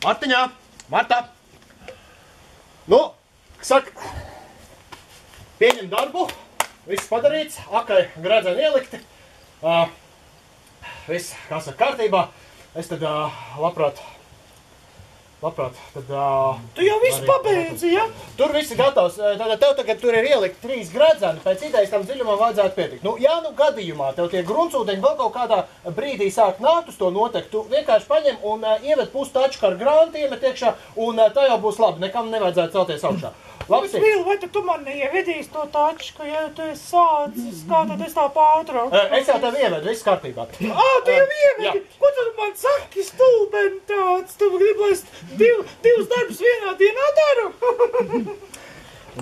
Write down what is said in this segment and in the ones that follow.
Martiņā! Marta! Nu, saka, pieņem darbu, viss padarīts, akai gredzeni ielikti, viss, kā saka, kārtībā. Es tad labprāt, tad... Tu jau visu pabeidzi, ja? Tur viss ir gatavs. Tātad tev tagad tur ir ielikt 3 gredzeni, pēc idejas tam dziļumam vajadzētu pietikt. Nu, ja nu gadījumā tev tie gruntsūdeņi vēl kaut kādā brīdī sāk nākt uz to noteikti, tu vienkārši paņem un ieved pustačku ar grāntu, iemet iekšā, un tā jau būs labi, nekam nevajadzētu celties augšā. Labs, vai tu man neievedīsi to tačku, ja tu esi sācis, kā tad es tā pārtraukšu? Es jau tev ievedu, viss kārtībā. Tu jau ievedi? Ko tu man saki, stulbeni tāds? Tu gribi, lai es divus darbus vienā dienā daru?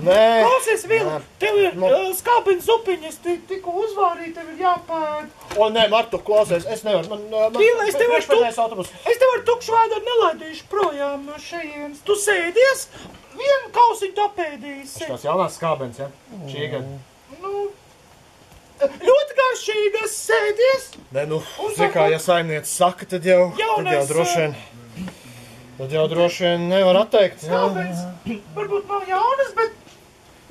Nē. Klausies, Vila, tev ir skābeņu zupiņas, tikko uzvārīt, tev ir jāpēd. O, nē, Martu, klausies, es nevaru. Vila, es tev ar tukšu vēdu nelaidīšu projām no šejienes. Tu sēdies? Vienu kausiņu tu apēdīsi. Šitās jaunās skābenes, ja? Šī gada. Nu, ļoti garšīgas sēdies. Nē, nu, zikā, ja saimniec saka, tad jau droši vien nevar atteikt. Skābenes varbūt nav jaunas, bet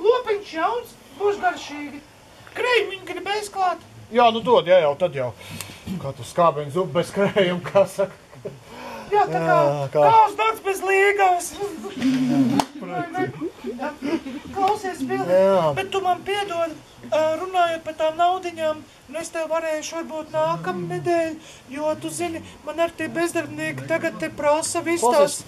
lopiņš jauns, būs garšīgi. Krējumiņu gribēs klāt. Jā, nu dod, ja jau, tad jau. Kā tu skābeņu zupu bez krējuma, kā saka. Jā, tā kā uz nakts bez līgavas. Klausies, Vili, bet tu man piedod, runājot par tām naudiņām, un es tev varēšu varbūt nākamā nedēļa, jo tu zini, man ar tie bezdarbnieki tagad te prasa viss tās.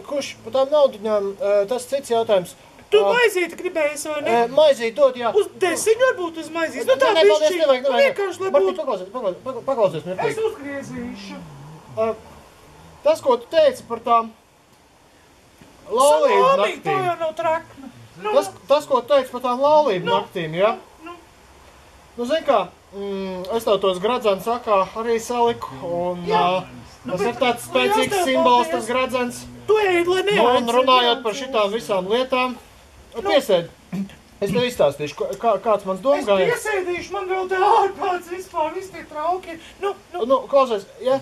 Kurš par tām naudiņām, tas cits jautājums. Tu maizīti gribējies, vai ne? Maizīti dod, jā. Uz 10 varbūt uz maizītes. Nu tā bišķi, vienkārši, lai būtu. Martī, paklausies mirklīgi. Es uzgriezīšu. Tas, ko tu teici par tām laulību naktīm. Tā jau nav trakna. Tas, ko tu teici par tām laulību naktīm, ja? Nu, zini kā, es tev tos gradzenes sakā arī saliku, un tas ir tāds spēcīgs simbols, tas gradzens. Tu ēd, lai neaicini. Un runājot par šitām visām lietām, piesēdi. Es tev izstāstīšu, kāds mans domas gājiens. Es piesēdīšu, man vēl te ārpāds vispār, viss tie trauki. Nu, klausies, ja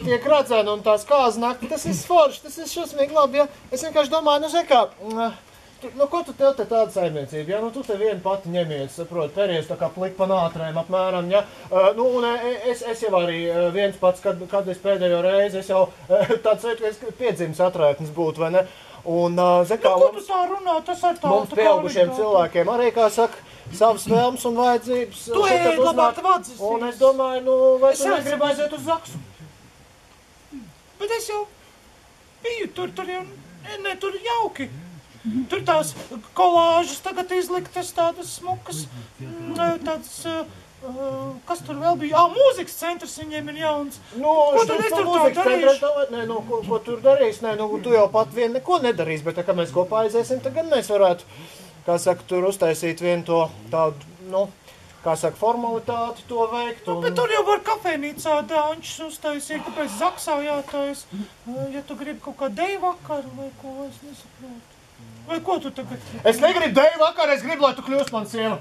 tie gradzeni un tās kāznakti, tas ir forši, tas ir šausmīgi labi, ja. Es vienkārši domāju, nu, zini kā, nu, ko tu tev te tāda saimniecība, ja? Nu, tu te vienu pati ņemies, saproti, peries tā kā plik pa nātrēm apmēram, ja. Nu, un es jau arī viens pats, kad es pēdējo reizi, es jau tāds piedzimis atrētnis būtu, vai ne? Un, kā, ko tu tā runā, tas ar tā mums pieaugušiem cilvēkiem arī, kā saka, savas vēlmes un vajadzības. Tu ēd labāk vadzis. Un es domāju, nu, vai tu negribi aiziet uz Zaksu? Bet es jau biju, tur jau, ne, tur jauki. Tur tās kolāžas tagad izliktas tādas smukas, tādas... kas tur vēl bija? Mūzikas centrs viņiem ir jauns. Ko tad es tur tā darīšu? Nē, nu, ko tur darīs? Nē, nu, tu jau pat vien neko nedarīs, bet, kad mēs kopā aiziesim, tad gan mēs varētu, kā saka, tur uztaisīt vienu to tādu, nu, kā saka, formalitāti to veikt. Bet tur jau var kafēnīcā dāņšus uztaisīt, kāpēc Zaksā jātais, ja tu gribi kaut kā deju vakaru vai ko, es nesaprotu. Vai ko tu tagad? Es negribu deju vakaru, es gribu, lai tu kļūst man sieva.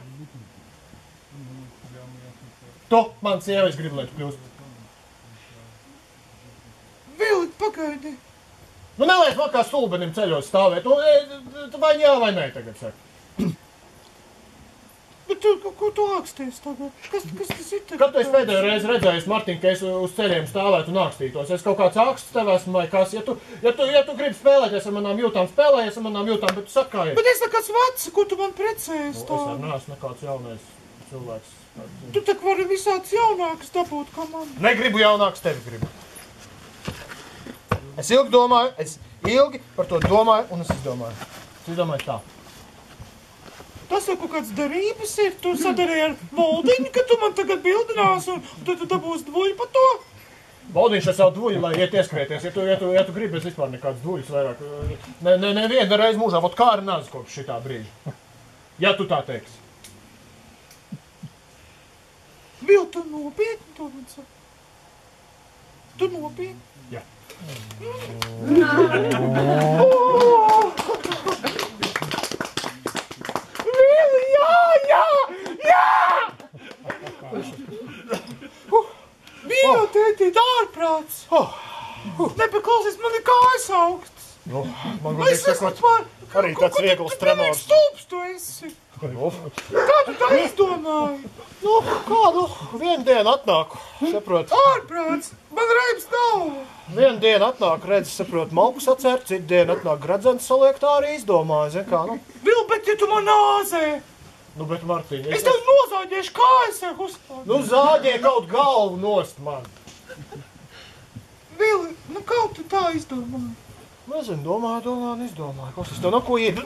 Tu, man sieva, es gribu, lai tu kļūst. Vili, pagaidi. Nu, neliec man kā stulbenim ceļos stāvēt. Nu, vai jā, vai nē tagad saka. Bet tu, ko tu āksties tagad? Kas tas ir tagad? Kad tu esi pēdējo reizi redzējis, Martin, ka es uz ceļiem stāvētu un ākstītos? Es kaut kāds āksts tev esmu vai kas? Ja tu gribi spēlēties ar manām jūtām, spēlējies ar manām jūtām, bet tu saki, kā ir. Bet es nekāds vecs, ko tu man precējies tā? Es arī neesmu nekāds jaunais cilvēks. Tu tak vari visāds jaunāks dabūt, kā man. Negribu jaunāks, tevi gribu. Es ilgi domāju, par to domāju, un es izdomāju. Es izdomāju tā. Tas jau kaut kāds darības ir. Tu sadarīji ar Voldiņu, ka tu man tagad bildinās, un tu dabūsi dvuļu par to. Voldiņš ar savu dvuļu, lai iet ieskrieties. Ja tu gribi, es vispār nekāds dvuļus vairāk. Neviena reiz mūžā, vot kā arī nāc kopš šitā brīža. Ja tu tā teiksi. Vil, tu nopietni to man saka? Tu nopietni? Jā. Vili, jā! jau, tētīt, ārprāts. Nepaklausies, man ir kājas augsts. Nu, man godīgi sakot, arī tāds viegls tremors. Stulps tu esi. Kā tu tā izdomāji? Nu, vienu dienu atnāku, saprot. Ārprāts, man reims nav. Vienu dienu atnāku, redzi, saprot, malku sacērt, citu dienu atnāk gradzens saliek, tā arī izdomāju, zin kā, nu. Vil, bet ja tu man nāzē. Nu, bet Martiņ, Es tev nozāģiešu kājas ar uzklāt. Nu, zāģē kaut galvu nost man. Vil, nu kā tu tā izdomāji? Nezinu, domāju, izdomāju. Kas es tev no ko ied?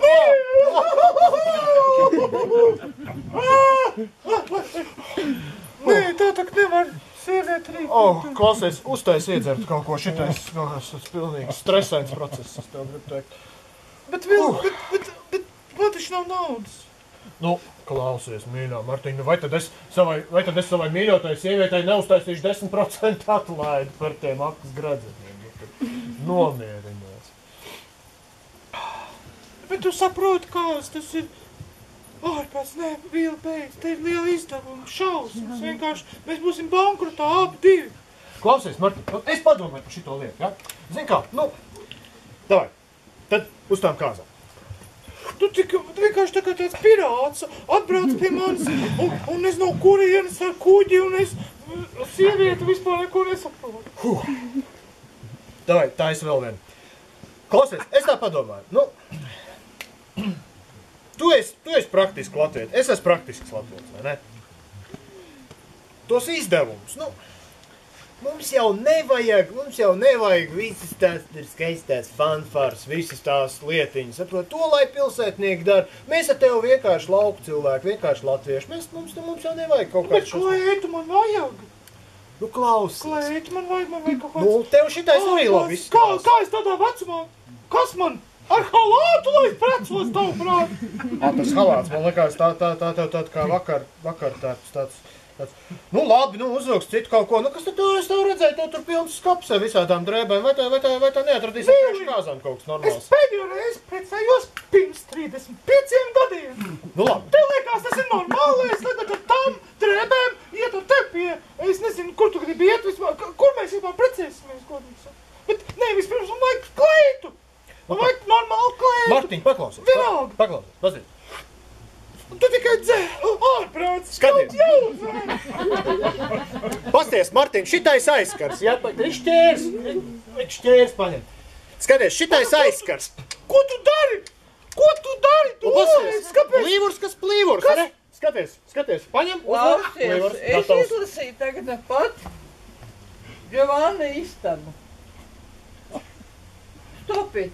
Nē, tā tak nevar sievieti rīkot. Klausies, uztais iedzert kaut ko šitais, tas pilnīgi stresains process, es tev gribu teikt. Bet, Vil, bet man taču nav naudas. Nu, klausies, mīļā Martiņa, vai tad es savai mīļotai sievietei neuztaisīšu 10% atlaidi par tiem aktas gradzeniem? Nomierinies. Bet tu saproti, kāds tas ir ārpēc, nē, Vila beidz, te ir liela izdevuma, šausmas, vienkārši mēs būsim bankrotā abi divi. Klausies, Martiņa, es padomāju par šito lietu, ja? Zini kā, nu, davai, tad uz tām kāzām. Tu vienkārši tā kā tāds pirāts atbrauc pie manis un es no kurienes ar kuģi un es sievieti vispār neko nesaprotu. Davai, tā es vēl vienu. Klausies, es tā padomāju, nu, tu esi praktiski latvietis, es esmu praktisks latvietis, vai ne? Tos izdevumus, nu, mums jau nevajag visas tās skaistās fanfāras, visas tās lietiņas, saprot, to, lai pilsētnieki dara. Mēs ar tevi vienkārši lauku cilvēki, vienkārši latvieši, mums jau nevajag kaut kāds šos. Bet klētu man vajag. Nu, klausies. Klētu man vajag kaut kāds. Nu, tev šitais arī labi izskatās. Kā es tādā vecumā? Kas man? Ar halātu, lai es precos tavu prātu? Tas halāts, man liekas, tā kā vakar tāds. Nu, labi, nu, uzvilks citu kaut ko. Nu, kas tad es tev redzēju, tev tur pilns skaps ar visādām drēbēm. Vai tā neatradīs ar priekš kāzām kaut kas normāls? Es pēdējo reizi precējos pirms 35 gadiem. Nu, labi. Tev liekas, tas ir normāli, es tagad ar tām drēbēm iet ar tevi pie, es nezinu, kur tu gribi iet vispār, kur mēs vispār precēsimies, godīgi. Bet, nē, vispirms man vajag kleitu. Man vajag normālu kleitu. Martiņ, paklausies. Vienalga. Paklausies, pazies. Tu tikai ārprāts. Skaties. Pasties, Martiņ, šitais aizskars. Jā, šķērs paņem. Skaties, šitais aizskars. Ko tu dari? Tu pasties, kāpēc? Plīvurs, kas plīvurs, ne? Skaties, paņem. Klausies, es izlasīju tagad pat Giovanna istabu. Stop it.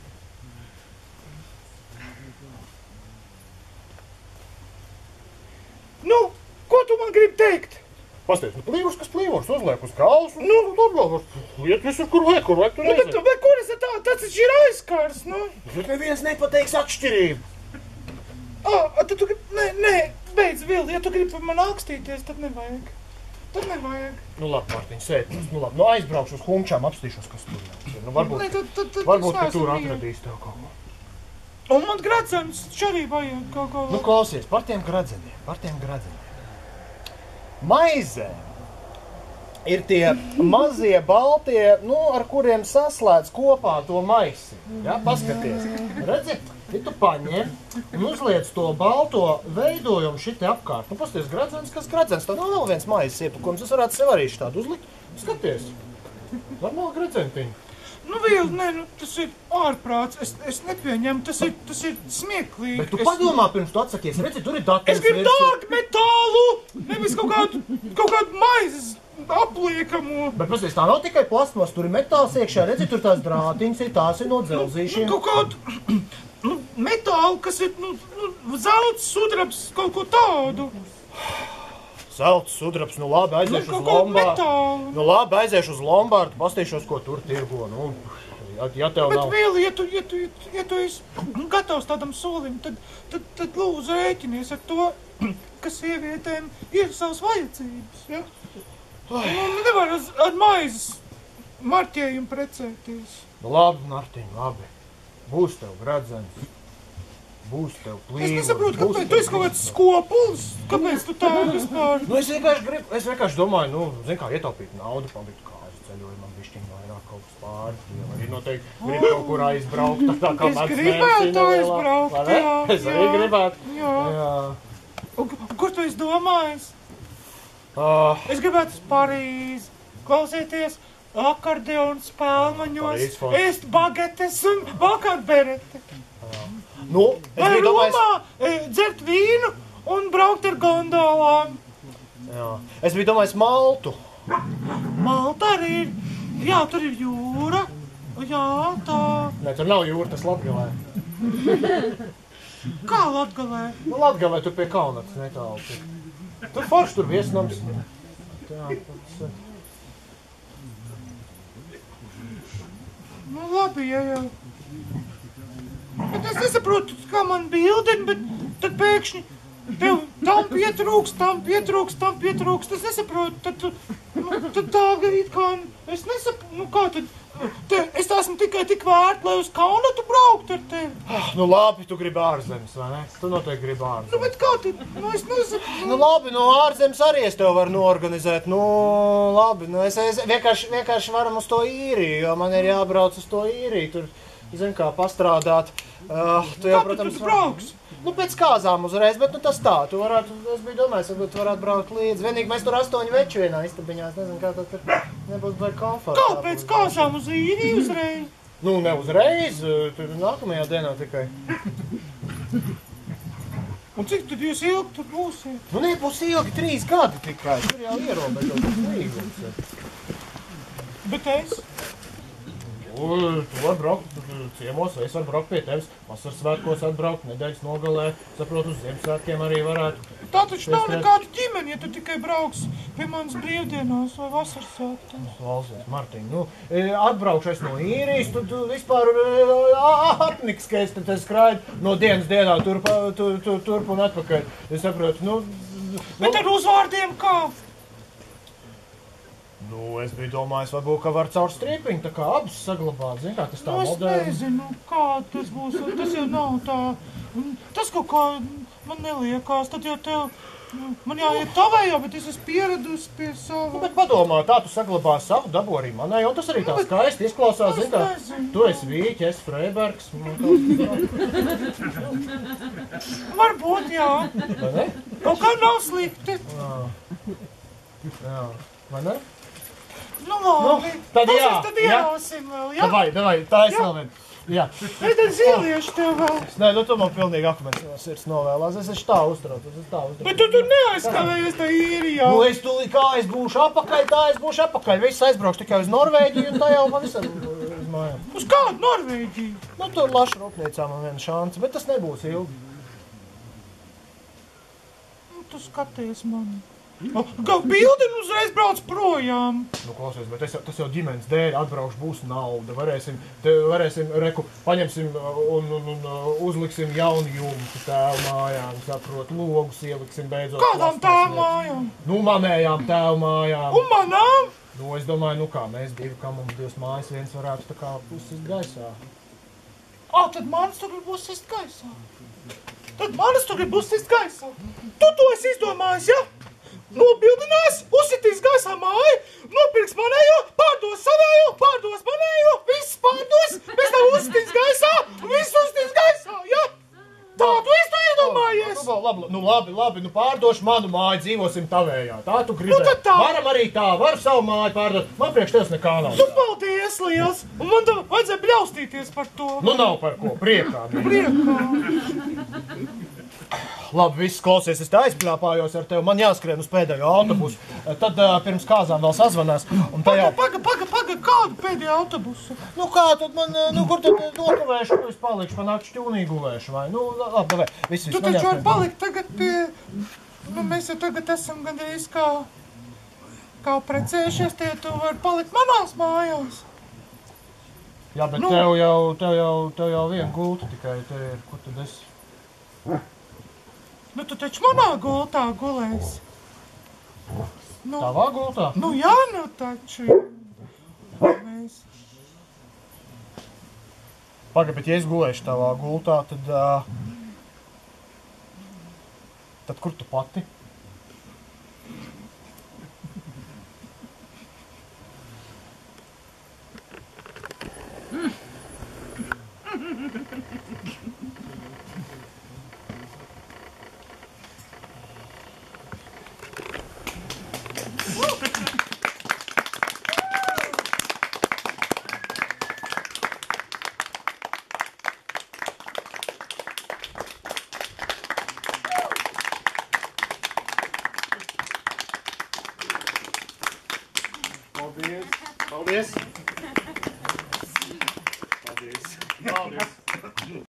Nu, ko tu man gribi teikt? Pasties, plīvurs, kas plīvurs, uzliek uz kāls. Nu, iet visur, kur vajag, tur reizē. Bet kur es tā? Tas taču ir aizskars, nu. Bet neviens nepateiks atšķirību. Tad tu gribi, nē, beidz, Vildi, ja tu gribi par mani akstīties, tad nevajag. Nu, labi, Mārtiņ, sēdinās. Nu, labi, aizbraukšu uz Humčām, apstīšos, kas tur ir. Nu, varbūt, ka tur atradīs tev kaut ko. Un man gradzens arī vajag kaut ko. Nu, klausies, par tiem gradzeniem. Maizē ir tie mazie baltie, nu, ar kuriem saslēdz kopā to maisi. Ja, paskaties. Redzi, ja tu paņem un uzliec to balto veidojumu šite apkārt. Nu, paskaties, gradzens, kas gradzens. Tā nav vēl viens maizes iepakums. Es varētu sev arī šitādu uzlikt. Skaties. Normāli gradzentiņi. Nu, Vil, nē, tas ir ārprāts. Es nepieņemu, tas ir smieklīgi. Bet tu padomā, pirms tu atsakies. Redzi, tur ir datums. Es gribu dārgu metālu, nevis kaut kādu maizes apliekamo. Bet, paskaties, tā nav tikai plasmas, tur ir metāls iekšā. Redzi, tur tās drātiņas ir, tās ir no dzelzīšiem. Kaut kādu metālu, kas ir, zelts, sudrabs, kaut ko tādu. Zelts, sudrabs, nu labi, aiziešu uz Lombārdu. Nu labi, aiziešu uz Lombārdu, pastīšos, ko tur tirgo. Nu, ja tev nav... Bet, Vili, ja tu esi gatavs tādam solim, tad lūdzu rēķinies ar to, ka sievietēm ir savas vajadzības, ja? Nu, nevar ar maizes marķējumu precēties. Nu labi, Martiņ, labi. Būs tev gradzens. Būs tev Es plīvurs. nesaprotu, kāpēc tu esi kaut kāds skopuls. Kāpēc tu tā vispār? Nu, es vienkārši domāju, nu, zin kā, ietaupīt naudu, palikt kājas ceļojumam, bišķiņ vairāk kaut kas pāri. Jo arī noteikti grib kaut kur aizbraukt, tā kā Es gribētu aizbraukt, jā. Es arī gribētu. Jā. Un kur tu esi domājis? Es gribētu uz Parīzi, klausīties akordeonu spēlmaņos, ēst bagetes un valkāt bereti. Nu, es biju domājis... Romā dzert vīnu un braukt ar gondolām. Jā. Es biju domājis Maltu. Malta arī ir. Jā, tur ir jūra. Jā, tā. Nē, tur nav jūra, tas Latgalē. Kā Latgalē? Nu, Latgalē tur pie Kaunatas netālu. Tur forši, tur viesnams. Jā, tas... Nu, labi, jā. Bet es nesaprotu, kā man bildeni, bet tad pēkšņi tev tam pietrūkst. Es nesaprotu, tad tā it kā, es nesaprotu, nu kā tad, es esmu tikai tik vērta, lai uz Kaunatu braukt ar tevi. Nu labi, tu gribi ārzemes, vai ne? Tu noteikti gribi ārzemes. Nu, bet kā tad, nu es nesaprotu. Nu labi, no ārzemes arī es tev varu noorganizēt. Nu labi, nu es vienkārši varam uz to Īriju, jo man ir jābrauc uz to Īriju. Tur, zin kā, pastrādāt. Tu jau, protams, tu brauks? Nu, pēc kāzām uzreiz, bet nu tas tā, tu varētu, es biju domājis, varbūt tu varētu braukt līdzi. Vienīgi mēs tur 8 veči vienā istabiņā, es nezinu, kā tad tur nebūs vai komfortā. Kā pēc kāzām uz Īriju uzreiz? Nu, ne uzreiz, tur nākamajā dienā tikai. Un cik tad jūs ilgi tur būsiet? Nu, nebūs ilgi 3 gadi tikai, tur jau ierobežotas līgums. Bet es? Tu var braukt ciemos, es varu braukt pie tevis, vasaras svētkos atbraukt, nedēļas nogalē, saprotu, uz Ziemassvētkiem arī varētu. Tā taču nav nekāda ģimene, ja tu tikai brauks pie manas brīvdienās vai vasaras svētkos. Klausies, Martiņ, nu, atbraukšu es no Īrijas, tu vispār apniks, ka es te skraidu no dienas dienā turp un atpakaļ. Es saprotu, nu... Bet ar uzvārdiem kā? Nu, es biju domājis, varbūt, ka var caur stripiņu tā kā abas saglabāt, zin kā, tas tā moderni. Es nezinu, kā tas būs, tas jau nav tā, tas kaut kā man neliekās, tad jau tev, man jāiet tavējā, bet es esmu pieradusi pie savu. Nu, bet padomā, tā tu saglabā savu, dabū arī manai, un tas arī tā skaisti izklausās, zin kā, tu esi Vīķi, es Freibergs. Varbūt, jā. Vai ne? Kaut kā nav slikti. Jā, vai ne? Nu, labi. Tad jā. Tad ierosim vēl, jā? Davai, tā es vēl vien. Jā. Es tad ziliešu tev vēl. Nē, nu tu man pilnīgi akmens no sirds novēlās, es esmu tā uztrauc. Bet tu tur neaizskavējies tā Īrijā. Nu, es tūlīt kā es būšu apakaļ, viss aizbraukšu tikai uz Norvēģiju un tā jau pavisam uz mājām. Uz kādu Norvēģiju? Nu, tur lašu rūpniecā man viena šansa, bet tas nebūs ilgi. Nu, tu skaties mani. Kā bildeni uzreiz brauc projām. Nu, klausies, bet tas jau ģimenes dēļ atbraukšu, būs nauda. Varēsim, reku, paņemsim un uzliksim jaunu jumtu tēvu mājām, saprot, logus ieliksim beidzot. Kādām tēvu mājām? Nu, manējām tēvu mājām. Un manām? Nu, es domāju, nu kā, mēs divi, kā mums 2 mājas, viens varētu tā kā pusist gaisā. Tad manas tagad būs sist gaisā. Tu to esi izdomājis, ja? Nobildinās, uzsitīs gaisā māju, nopirks manējo, pārdos savējo, pārdos manējo, viss pārdos, mēs tev uzsitīs gaisā, viss uzsitīs gaisā, ja? Tā, tu esi to iedomājies? Labi, nu pārdošu manu māju, dzīvosim tavējā. Tā tu gribēji. Nu tad tā. Varam arī tā, var savu māju pārdot. Man priekš tevis nekā nav. Tu paldies liels, un man tev vajadzēja bļaustīties par to. Nu nav par ko, priekā. Labi, viss klausies, es tā aizpļāpājos ar tevi, man jāskrien uz pēdējo autobusu. Tad pirms kāzām vēl sazvanās. Paga, kādu pēdējo autobusu? Nu kā, tad man, kur tad nokavēšu, es palikšu, panākšu ķūnī gulēšu, vai? Nu, labi, vai, viss. Tu taču var palikt tagad pie, mēs jau tagad esam gandrīz kā precējušies, tie tu vari palikt manās mājās. Jā, bet tev jau viena gulta tikai te ir, kur tad esi? Nu, tu taču manā gultā gulēsi. Nu, tavā gultā? Nu, jā, nu taču. Mēs. Paga, bet ja es gulēšu tavā gultā, tad Tad kur tu pati? Paldies! Paldies! Paldies! Paldies!